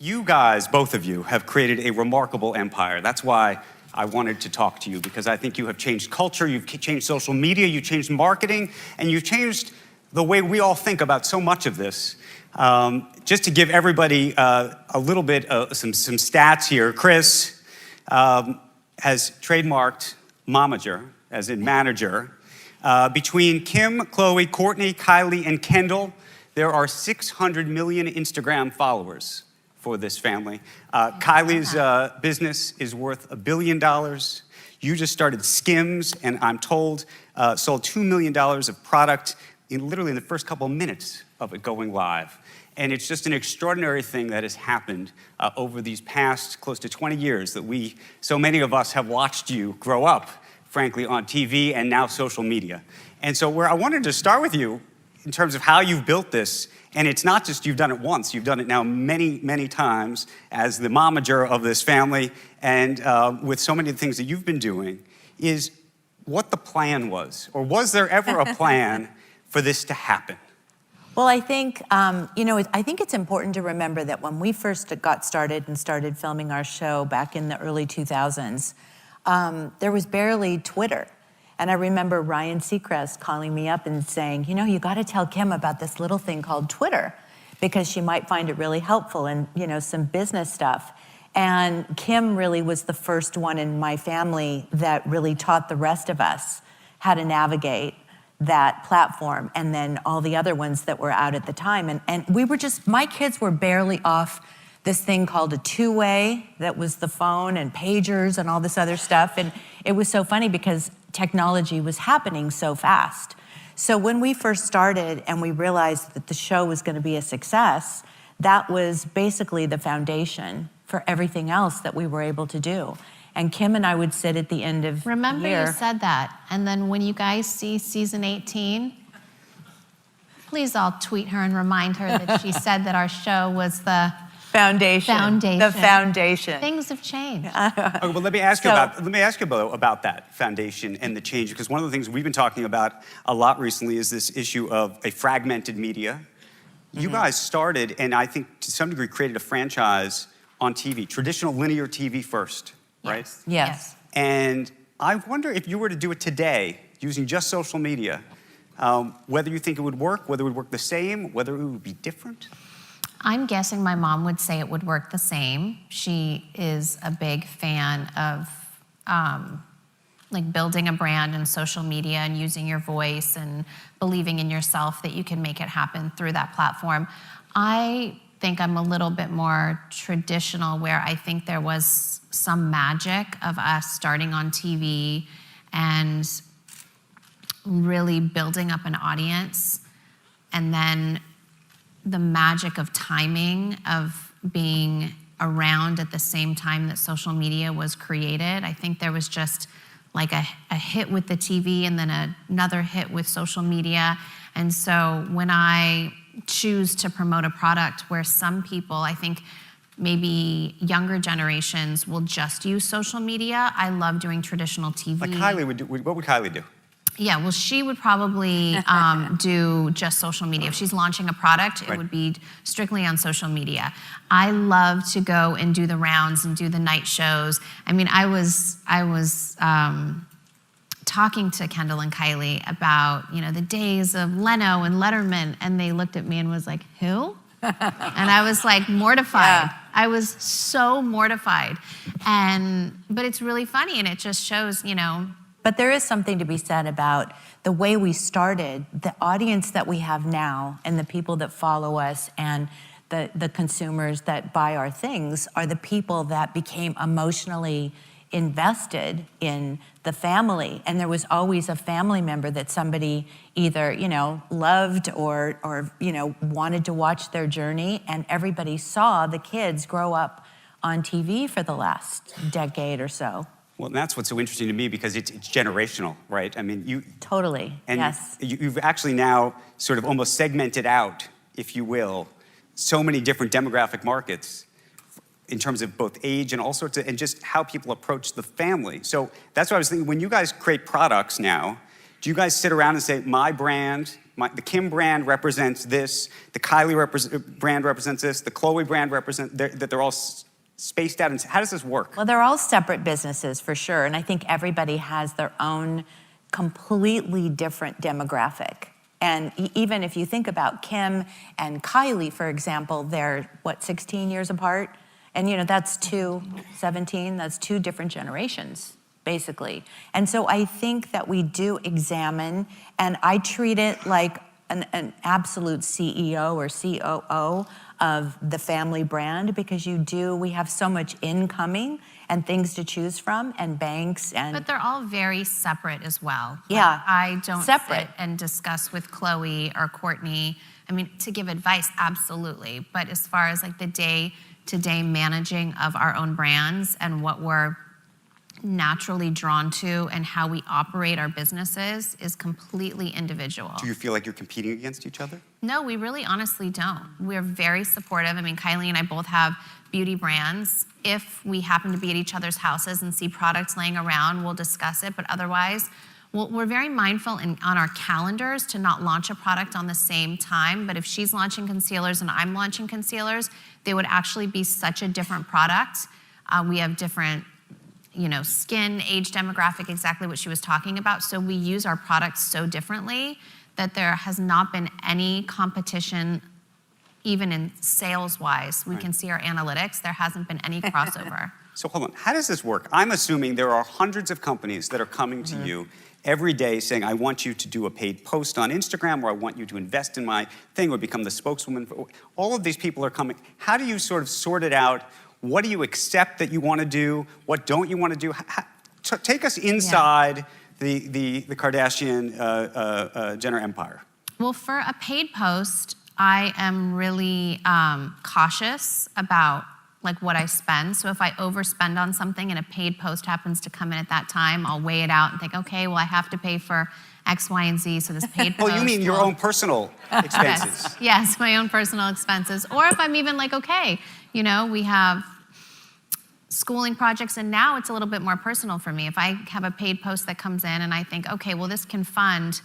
You guys, both of you, have created a remarkable empire. That's why I wanted to talk to you, because I think you have changed culture, you've changed social media, you've changed marketing, and you've changed the way we all think about so much of this. Just to give everybody a little bit of some stats here, Kris has trademarked momager, as in manager. Between Kim, Khloe, Kourtney, Kylie, and Kendall, there are 600 million Instagram followers for this family. Kylie's business is worth $1 billion. You just started Skims, and I'm told sold $2 million of product in literally the first couple of minutes of it going live. And it's just an extraordinary thing that has happened over these past close to 20 years that so many of us have watched you grow up, frankly, on TV and now social media. And so where I wanted to start with you in terms of how you've built this, and it's not just you've done it once, you've done it now many, many times as the momager of this family, and with so many of the things that you've been doing, is what the plan was, or was there ever a plan for this to happen? Well, I think, I think it's important to remember that when we first got started and started filming our show back in the early 2000s, there was barely Twitter. And I remember Ryan Seacrest calling me up and saying, you got to tell Kim about this little thing called Twitter, because she might find it really helpful and, some business stuff. And Kim really was the first one in my family that really taught the rest of us how to navigate that platform, and then all the other ones that were out at the time. And we were my kids were barely off this thing called a two-way that was the phone and pagers and all this other stuff. And it was so funny because technology was happening so fast. So when we first started and we realized that the show was going to be a success, that was basically the foundation for everything else that we were able to do. And Kim and I would sit at the end of Remember the year. you said that. And then when you guys see season 18, please all tweet her and remind her that she said that our show was the foundation. The foundation. Things have changed. Okay, well, let me ask you about that foundation and the change, because one of the things we've been talking about a lot recently is this issue of a fragmented media. You guys started, and I think to some degree created a franchise on TV, traditional linear TV first, right? Yes. And I wonder if you were to do it today using just social media, whether you think it would work, whether it would work the same, whether it would be different? I'm guessing my mom would say it would work the same. She is a big fan of building a brand in social media and using your voice and believing in yourself that you can make it happen through that platform. I think I'm a little bit more traditional, where I think there was some magic of us starting on TV and really building up an audience, and then the magic of timing, of being around at the same time that social media was created. I think there was just like a hit with the TV and then another hit with social media. And so when I choose to promote a product where some people, I think maybe younger generations, will just use social media, I love doing traditional TV. Like Kylie would do, what would Kylie do? Yeah, well, she would probably do just social media. If she's launching a product, it would be strictly on social media. I love to go and do the rounds and do the night shows. I mean, I was talking to Kendall and Kylie about, the days of Leno and Letterman, and they looked at me and was like, who? And I was like mortified. Yeah. I was so mortified. But it's really funny, and it just shows, But there is something to be said about the way we started, the audience that we have now, and the people that follow us, and the consumers that buy our things are the people that became emotionally invested in the family. And there was always a family member that somebody either, loved or wanted to watch their journey. And everybody saw the kids grow up on TV for the last decade or so. Well, and that's what's so interesting to me, because it's generational, right? I mean, you... Totally, and yes. You've actually now sort of almost segmented out, if you will, so many different demographic markets in terms of both age and all sorts of, and just how people approach the family. So that's what I was thinking. When you guys create products now, do you guys sit around and say, my brand the Kim brand represents this, the Kylie brand represents this, the Chloe brand represents, that they're all spaced out. And how does this work? Well, they're all separate businesses for sure. And I think everybody has their own completely different demographic. And even if you think about Kim and Kylie, for example, they're, 16 years apart? And that's 17, that's two different generations, basically. And so I think that we do examine, and I treat it like an absolute CEO or COO of the family brand, because we have so much incoming and things to choose from, and banks and... But they're all very separate as well. Yeah, I don't separate. sit and discuss with Chloe or Courtney. I mean, to give advice, absolutely. But as far as like the day-to-day managing of our own brands and what we're naturally drawn to and how we operate our businesses is completely individual. Do you feel like you're competing against each other? No, we really honestly don't. We're very supportive. I mean, Kylie and I both have beauty brands. If we happen to be at each other's houses and see products laying around, we'll discuss it. But otherwise, we're very mindful on our calendars to not launch a product on the same time. But if she's launching concealers and I'm launching concealers, they would actually be such a different product. We have different skin, age demographic, exactly what she was talking about. So we use our products so differently that there has not been any competition, even in sales-wise. We can see our analytics. There hasn't been any crossover. So hold on, how does this work? I'm assuming there are hundreds of companies that are coming to you every day saying, I want you to do a paid post on Instagram, or I want you to invest in my thing, or become the spokeswoman. All of these people are coming. How do you sort of sort it out? What do you accept that you want to do? What don't you want to do? Take us inside the Kardashian Jenner empire. Well, for a paid post, I am really cautious about like what I spend. So if I overspend on something and a paid post happens to come in at that time, I'll weigh it out and think, okay, well, I have to pay for X, Y, and Z, so this paid post. Oh, you mean your own personal expenses? Yes, my own personal expenses. Or if I'm even like, okay, we have schooling projects, and now it's a little bit more personal for me. If I have a paid post that comes in and I think, okay, well, this can fund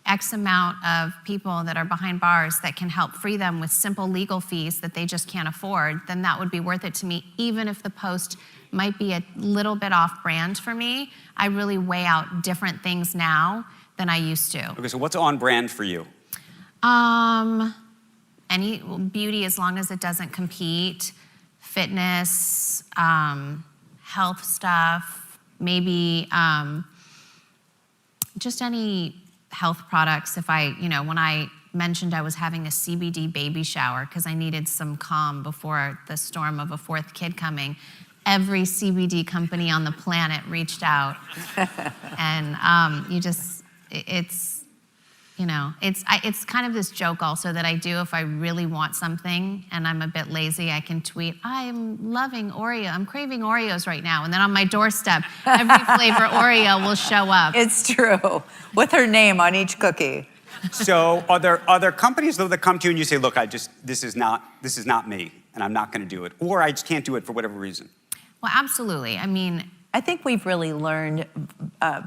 X amount of people that are behind bars that can help free them with simple legal fees that they just can't afford, then that would be worth it to me, even if the post might be a little bit off brand for me. I really weigh out different things now than I used to. Okay, so what's on brand for you? Any beauty, as long as it doesn't compete, fitness, health stuff, maybe just any health products. If when I mentioned I was having a CBD baby shower because I needed some calm before the storm of a fourth kid coming, every CBD company on the planet reached out. And it's kind of this joke also that I do. If I really want something and I'm a bit lazy, I can tweet, I'm loving Oreo. I'm craving Oreos right now. And then on my doorstep, every flavor Oreo will show up. It's true, with her name on each cookie. So are there companies though that come to you and you say, look, this is not me, and I'm not going to do it, or I just can't do it for whatever reason? Well, absolutely. I mean, I think we've really learned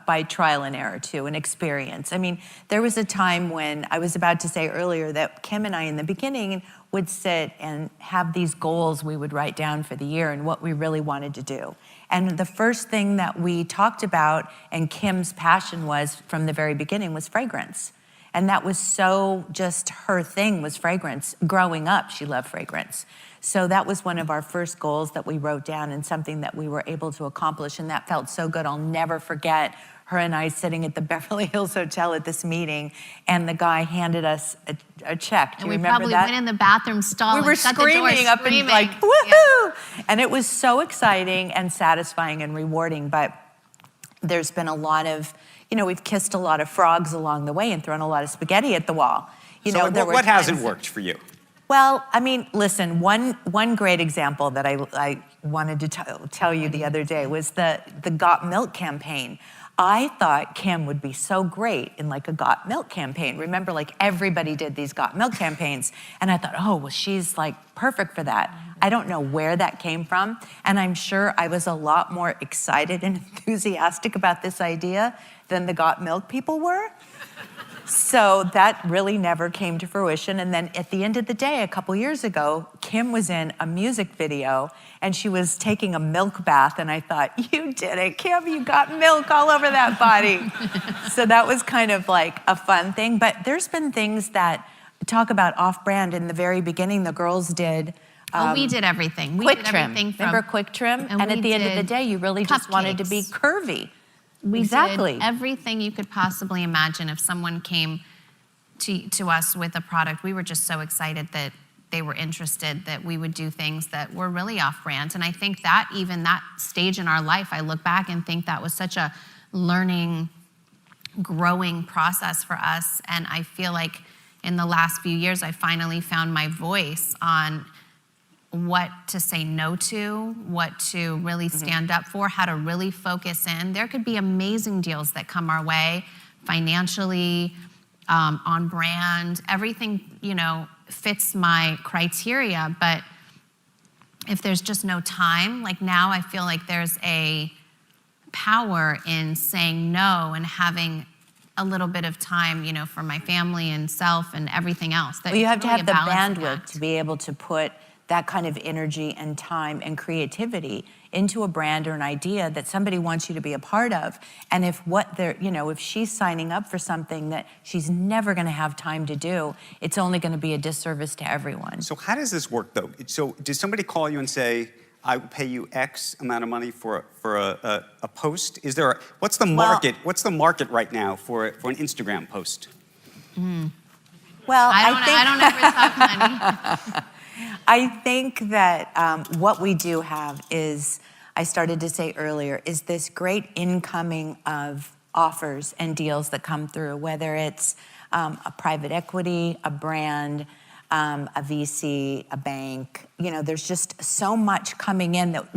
by trial and error too, and experience. I mean, there was a time when I was about to say earlier that Kim and I in the beginning would sit and have these goals we would write down for the year and what we really wanted to do. And the first thing that we talked about, and Kim's passion was from the very beginning, was fragrance. And that was so just her thing, was fragrance. Growing up, she loved fragrance. So that was one of our first goals that we wrote down, and something that we were able to accomplish, and that felt so good. I'll never forget her and I sitting at the Beverly Hills Hotel at this meeting, and the guy handed us a check. Do you remember that? And we probably went in the bathroom stall and shut the door, screaming up and like, woohoo! Yeah. And it was so exciting and satisfying and rewarding, but there's been a lot of, we've kissed a lot of frogs along the way and thrown a lot of spaghetti at the wall. So what hasn't worked for you? Well, I mean, listen, one great example that I wanted to tell you the other day was the Got Milk campaign. I thought Kim would be so great in like a Got Milk campaign. Remember, like everybody did these Got Milk campaigns. And I thought, oh, well, she's like perfect for that. I don't know where that came from. And I'm sure I was a lot more excited and enthusiastic about this idea than the Got Milk people were. So that really never came to fruition. And then at the end of the day, a couple years ago, Kim was in a music video and she was taking a milk bath. And I thought, you did it, Kim, you got milk all over that body. So that was kind of like a fun thing. But there's been things that talk about off-brand. In the very beginning, the girls did. We did everything. We Quick did trim. everything from, Remember Quick Trim? And we at the end of the did day, you really just wanted to be cupcakes. curvy. We Exactly. did everything you could possibly imagine. If someone came to us with a product, we were just so excited that they were interested, that we would do things that were really off-brand. And I think that even that stage in our life, I look back and think that was such a learning, growing process for us. And I feel like in the last few years, I finally found my voice on what to say no to, what to really stand up for, how to really focus in. There could be amazing deals that come our way, financially, on brand, everything, fits my criteria. But if there's just no time, like now I feel like there's a power in saying no and having a little bit of time, for my family and self and everything else. Well, you have to really have a the balancing bandwidth act. to be able to put that kind of energy and time and creativity into a brand or an idea that somebody wants you to be a part of. And if if she's signing up for something that she's never going to have time to do, it's only going to be a disservice to everyone. So how does this work, though? So does somebody call you and say, I will pay you X amount of money for a post? What's the market? What's the market right now for an Instagram post? Well, I don't ever talk money. I think that what we do have is, I started to say earlier, is this great incoming of offers and deals that come through, whether it's a private equity, a brand, a VC, a bank. There's just so much coming in that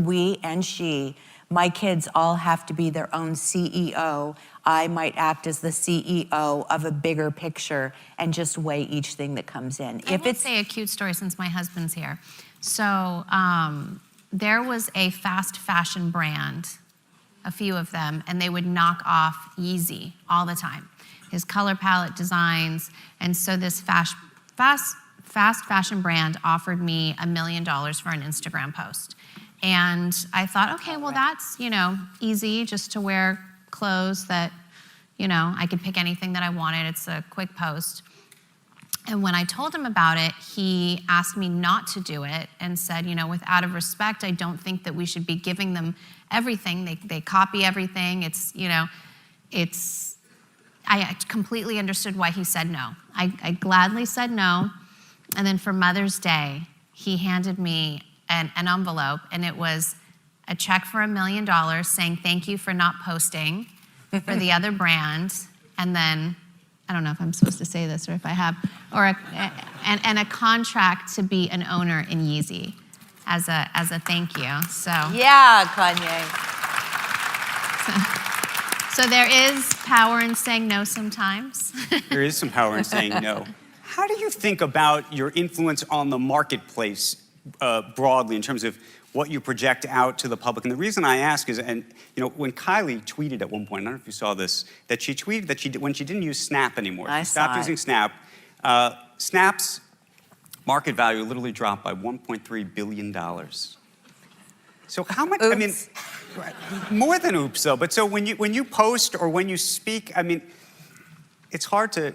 my kids all have to be their own CEO. I might act as the CEO of a bigger picture and just weigh each thing that comes in. I will say a cute story since my husband's here. So there was a fast fashion brand, a few of them, and they would knock off Yeezy all the time. His color palette designs. And so this fast fashion brand offered me $1 million for an Instagram post. And I thought, okay, well, that's, easy just to wear clothes that, I could pick anything that I wanted. It's a quick post. And when I told him about it, he asked me not to do it and said, out of respect, I don't think that we should be giving them everything. They copy everything. I completely understood why he said no. I gladly said no. And then for Mother's Day, he handed me an envelope, and it was a check for $1 million saying thank you for not posting for the other brand, and then I don't know if I'm supposed to say this or if I have, and a contract to be an owner in Yeezy as a thank you. So Yeah, Kanye. so there is power in saying no sometimes. There is some power in saying no. How do you think about your influence on the marketplace broadly in terms of what you project out to the public? And the reason I ask is, when Kylie tweeted at one point, I don't know if you saw this, that she tweeted that when she didn't use Snap anymore, she stopped using Snap. Snap's market value literally dropped by $1.3 billion. So how much? Oops. I mean, more than oops, though. But so when you post or when you speak, it's hard to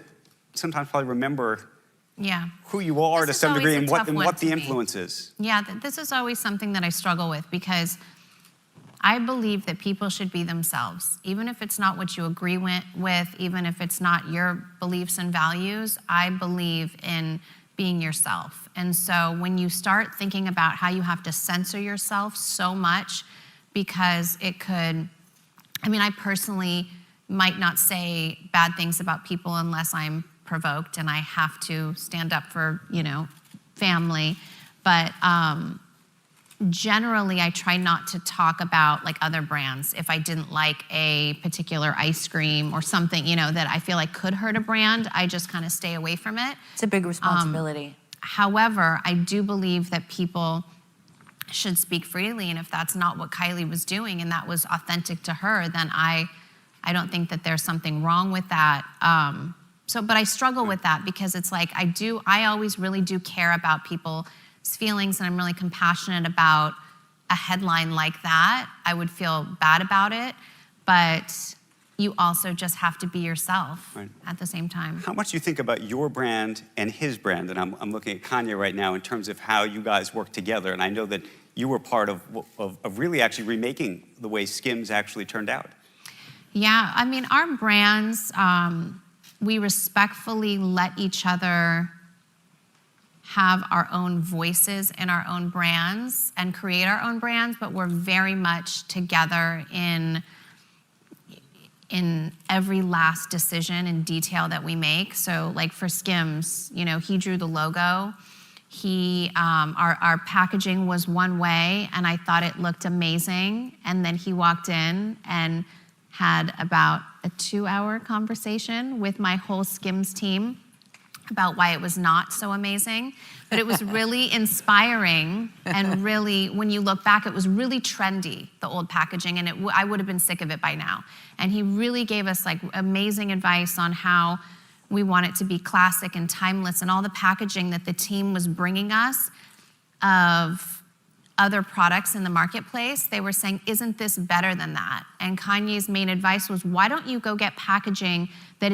sometimes probably remember who you are to some degree and what the influence is. Yeah, this is always something that I struggle with, because I believe that people should be themselves. Even if it's not what you agree with, even if it's not your beliefs and values, I believe in being yourself. And so when you start thinking about how you have to censor yourself so much, because it could, I personally might not say bad things about people unless I'm provoked and I have to stand up for, family. But generally, I try not to talk about like other brands. If I didn't like a particular ice cream or something, that I feel like could hurt a brand, I just kind of stay away from it. It's a big responsibility. However, I do believe that people should speak freely, and if that's not what Kylie was doing and that was authentic to her, then I don't think that there's something wrong with that. but I struggle with that because it's like I always really do care about people's feelings, and I'm really compassionate about a headline like that. I would feel bad about it, but you also just have to be yourself at the same time. How much do you think about your brand and his brand? And I'm looking at Kanye right now in terms of how you guys work together. And I know that you were part of really actually remaking the way Skims actually turned out. Yeah, I mean, our brands, we respectfully let each other have our own voices in our own brands and create our own brands, but we're very much together in every last decision and detail that we make. So like for Skims, you know, he drew the logo. Our packaging was one way, and I thought it looked amazing. And then he walked in and had about a 2-hour conversation with my whole Skims team about why it was not so amazing. But it was really inspiring, and really, when you look back, it was really trendy, the old packaging, and I would have been sick of it by now. And he really gave us like amazing advice on how we want it to be classic and timeless, and all the packaging that the team was bringing us of other products in the marketplace, they were saying, isn't this better than that? And Kanye's main advice was, why don't you go get packaging that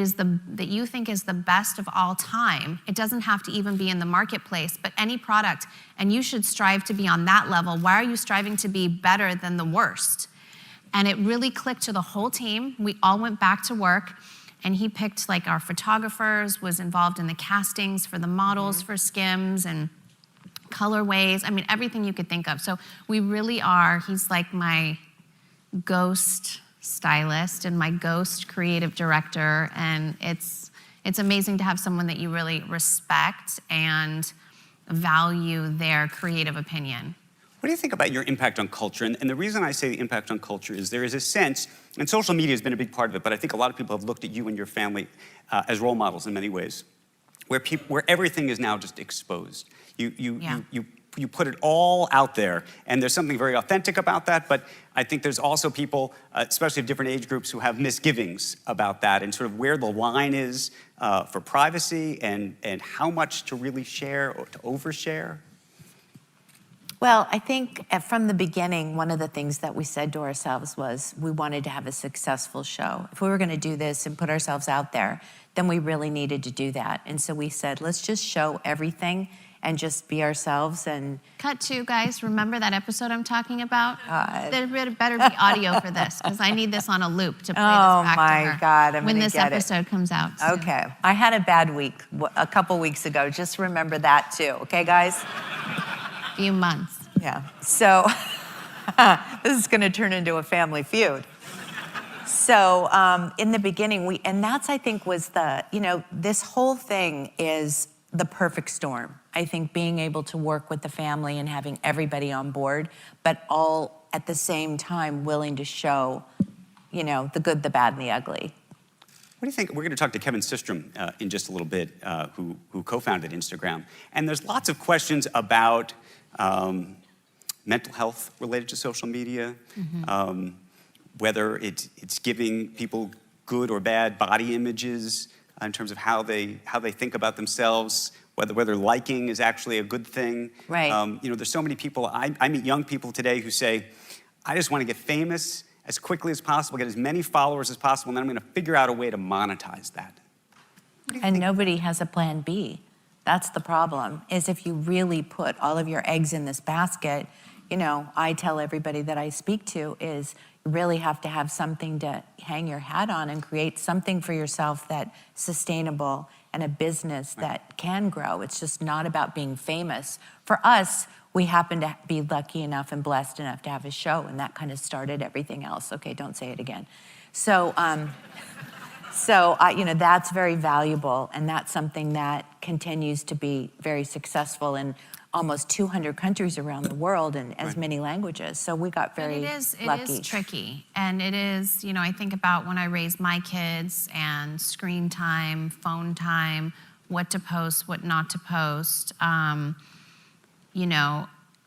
you think is the best of all time? It doesn't have to even be in the marketplace, but any product, and you should strive to be on that level. Why are you striving to be better than the worst? And it really clicked to the whole team. We all went back to work, and he picked like our photographers, was involved in the castings for the models for Skims, and colorways, I mean, everything you could think of. So we really are, he's like my ghost stylist and my ghost creative director, and it's amazing to have someone that you really respect and value their creative opinion. What do you think about your impact on culture? And the reason I say the impact on culture is there is a sense, and social media has been a big part of it, but I think a lot of people have looked at you and your family as role models in many ways, where everything is now just exposed. You put it all out there, and there's something very authentic about that, but I think there's also people, especially of different age groups, who have misgivings about that and sort of where the line is for privacy and how much to really share or to overshare. Well, I think from the beginning, one of the things that we said to ourselves was we wanted to have a successful show. If we were going to do this and put ourselves out there, then we really needed to do that. And so we said, let's just show everything and just be ourselves. And Cut to, guys. Remember that episode I'm talking about? There better be audio for this, because I need this on a loop to play this back to her. Oh my God, I'm when gonna this get episode comes out. So. Okay, I had a bad week a couple weeks ago. Just remember that too, okay, guys? Few months. Yeah, so this is gonna turn into a family feud. So in the beginning, and that's, I think, was this whole thing is the perfect storm. I think being able to work with the family and having everybody on board, but all at the same time willing to show, the good, the bad, and the ugly. What do you think? We're going to talk to Kevin Systrom in just a little bit, who co-founded Instagram. And there's lots of questions about mental health related to social media, whether it's giving people good or bad body images in terms of how they think about themselves, whether liking is actually a good thing. Right. There's so many people. I meet young people today who say, I just want to get famous as quickly as possible, get as many followers as possible, and then I'm going to figure out a way to monetize that. And nobody has a plan B. That's the problem, is if you really put all of your eggs in this basket, I tell everybody that I speak to is you really have to have something to hang your hat on and create something for yourself that's sustainable and a business that can grow. It's just not about being famous. For us, we happen to be lucky enough and blessed enough to have a show, and that kind of started everything else. Okay, don't say it again. So, that's very valuable, and that's something that continues to be very successful in almost 200 countries around the world and as many languages. So we got very lucky. It is tricky. And it is, I think about when I raised my kids and screen time, phone time, what to post, what not to post.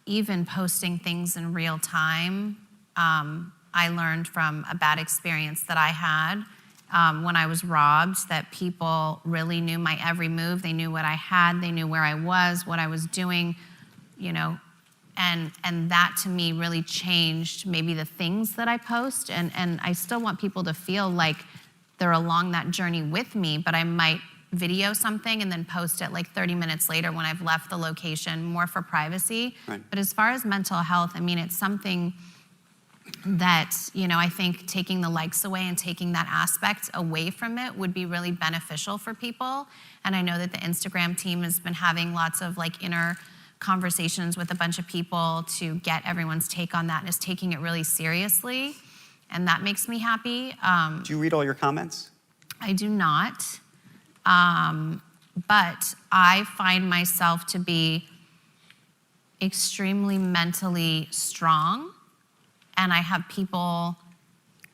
Even posting things in real time, I learned from a bad experience that I had when I was robbed, that people really knew my every move. They knew what I had, they knew where I was, what I was doing, you know, and that to me really changed maybe the things that I post. And I still want people to feel like they're along that journey with me, but I might video something and then post it like 30 minutes later when I've left the location, more for privacy. Right. But as far as mental health, I mean, it's something that, you know, I think taking the likes away and taking that aspect away from it would be really beneficial for people. And I know that the Instagram team has been having lots of like inner conversations with a bunch of people to get everyone's take on that and is taking it really seriously. And that makes me happy. Do you read all your comments? I do not. But I find myself to be extremely mentally strong. And I have people,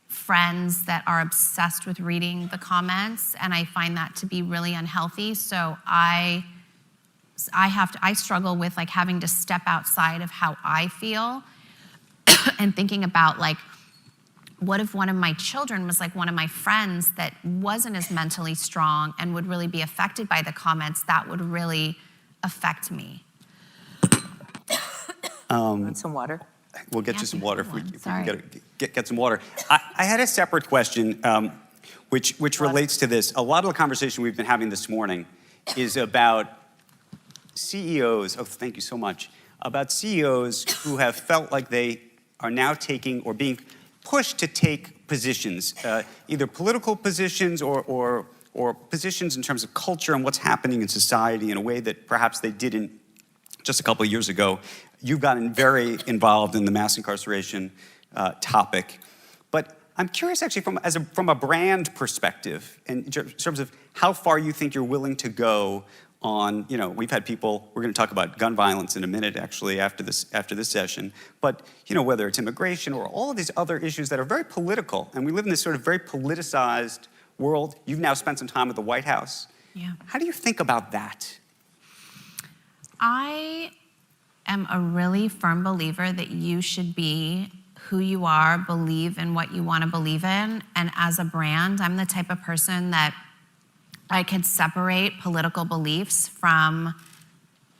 friends that are obsessed with reading the comments, and I find that to be really unhealthy. So I struggle with like having to step outside of how I feel and thinking about like, what if one of my children was like one of my friends that wasn't as mentally strong and would really be affected by the comments? That would really affect me. Want some water? We'll get Yeah, you some water if we Sorry. can get some water. I had a separate question, which relates to this. A lot of the conversation we've been having this morning is about CEOs, oh, thank you so much, about CEOs who have felt like they are now taking or being pushed to take positions, either political positions or positions in terms of culture and what's happening in society in a way that perhaps they didn't just a couple of years ago. You've gotten very involved in the mass incarceration topic. But I'm curious actually from a brand perspective, in terms of how far you think you're willing to go on, you know, we've had people, we're going to talk about gun violence in a minute actually after this session, but you know, whether it's immigration or all of these other issues that are very political, and we live in this sort of very politicized world. You've now spent some time at the White House. Yeah. How do you think about that? I am a really firm believer that you should be who you are, believe in what you want to believe in. And as a brand, I'm the type of person that I could separate political beliefs from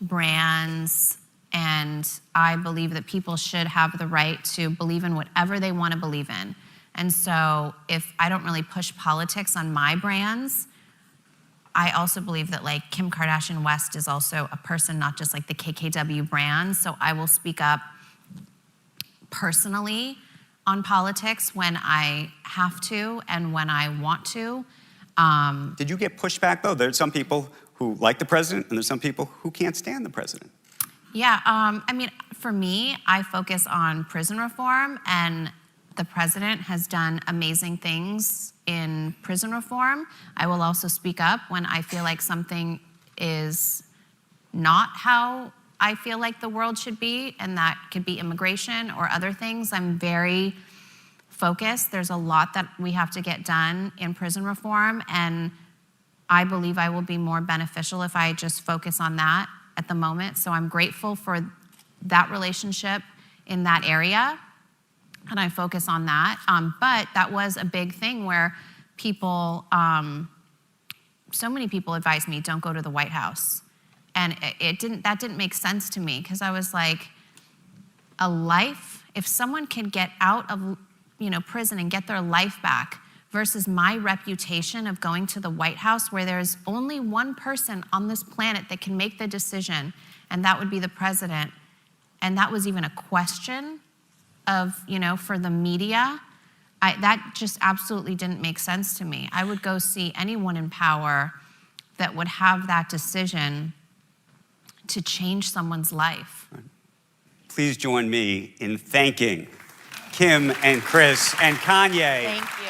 brands, and I believe that people should have the right to believe in whatever they want to believe in. And so if I don't really push politics on my brands, I also believe that like Kim Kardashian West is also a person, not just like the KKW brand. So I will speak up personally on politics when I have to and when I want to. Did you get pushback though? There's some people who like the president and there's some people who can't stand the president. Yeah, I mean, for me, I focus on prison reform, and the president has done amazing things in prison reform. I will also speak up when I feel like something is not how I feel like the world should be, and that could be immigration or other things. I'm very focused. There's a lot that we have to get done in prison reform, and I believe I will be more beneficial if I just focus on that at the moment. So I'm grateful for that relationship in that area, and I focus on that. But that was a big thing where people, so many people advised me, don't go to the White House. And that didn't make sense to me, because I was like, a life, if someone can get out of prison and get their life back versus my reputation of going to the White House, where there's only one person on this planet that can make the decision, and that would be the president. And that was even a question of, for the media. That just absolutely didn't make sense to me. I would go see anyone in power that would have that decision to change someone's life. Please join me in thanking Kim and Kris and Kanye. Thank you.